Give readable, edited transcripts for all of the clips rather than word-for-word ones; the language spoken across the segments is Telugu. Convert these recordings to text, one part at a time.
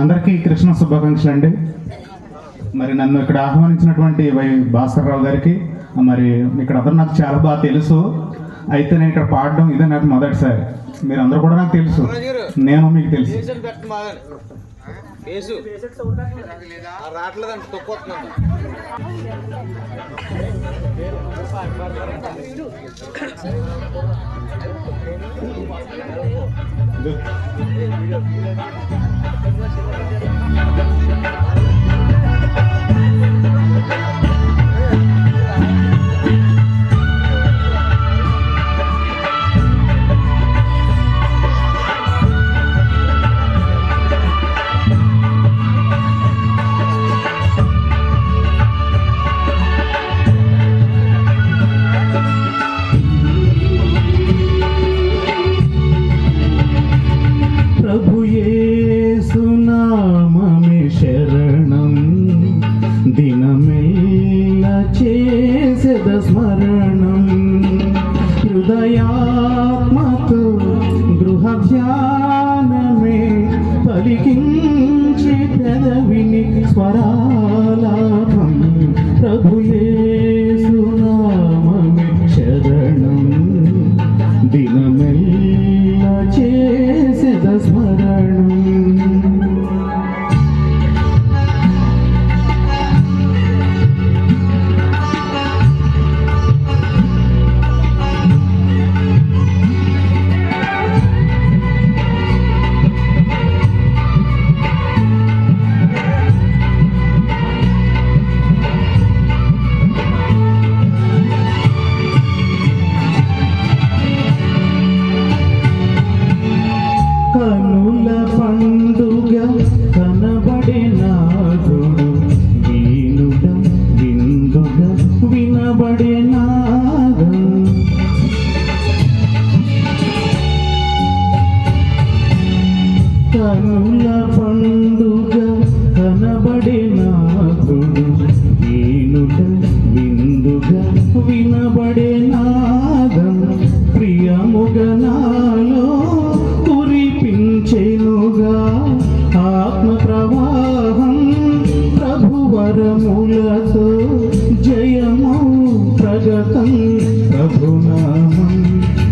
అందరికీ కృష్ణ శుభాకాంక్షలు అండి. మరి నన్ను ఇక్కడ ఆహ్వానించినటువంటి భాస్కర్ రావు గారికి, మరి ఇక్కడ అందరూ నాకు చాలా బాగా తెలుసు. అయితే నేను ఇక్కడ పాడడం ఇదే నాకు మొదటిసారి. మీరు అందరూ కూడా నాకు తెలుసు, నేను మీకు తెలుసు. చేసేద స్మరణం హృదయాత్మతో గృహ ధ్యానమే పలికించి పెదవిని స్వరాలాపం ప్రభు యేసు నామమే శరణం దినమెల్ల చేసేద స్మరణం. కనుల పండుగ కనబడినాదుడు వీనుడ విందుగ వినబడినాదు. కనుల పండుగ కనబడినాదుడు వీనుడ విందుగ వినబడినాదం ప్రియముగనాలో కురిపించెనుగా ఆత్మ ప్రవాహం ప్రభువరములతో జయము ప్రగతం ప్రభునామం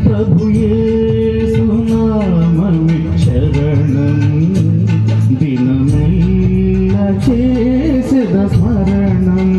ప్రభు యేసు నామమే శరణం దినమెల్ల చేసేద స్మరణం.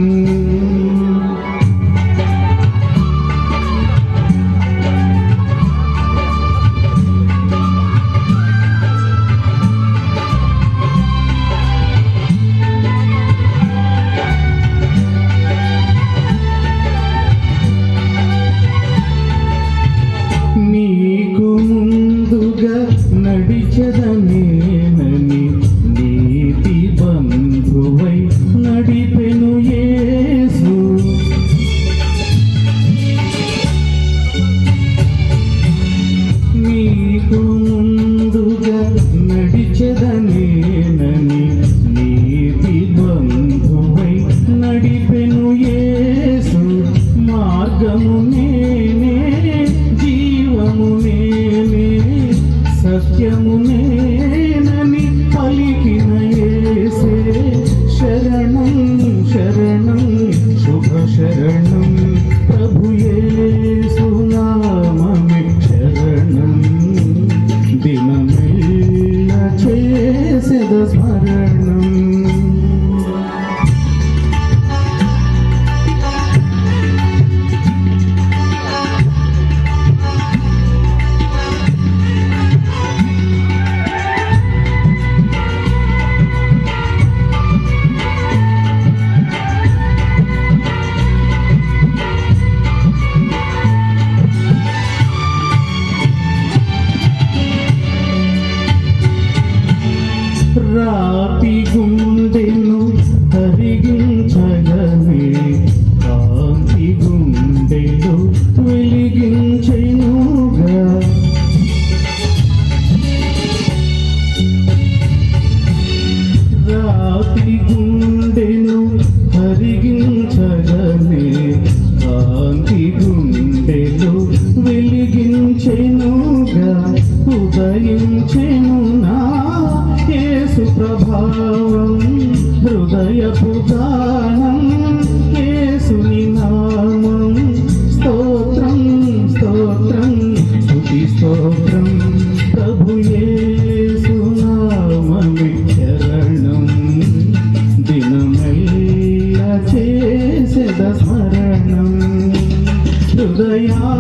నీకు ముందుగా నడిచెదనేనని నీతి బంధువై నడిపెను యేసు. నీకు ముందుగా నడిచెదనేనని నీతి బంధువై నడిపెను యేసు. మార్గము నేనే జీవము నేనే సత్యము నేనని పలికిన యేసే శరణం శరణం శుభ శరణం ప్రభు యేసు నామమే శరణం దినమెల్ల చేసేద స్మరణం. రాతి గుండెను కరిగించగనే కాంతి గుండెలో వెలిగించెనుగా. రాతి గుండెను కరిగించగనే కాంతి గుండెలో వెలిగించెనుగా. ఉదయించెను నా యేసు ప్రభావం హృదయపు గానం యేసుని నామం స్తోత్రం స్తోత్రం స్తుతి స్తోత్రం ప్రభు యేసు నామమే శరణం దినమెల్ల చేసెద స్మరణం హృదయా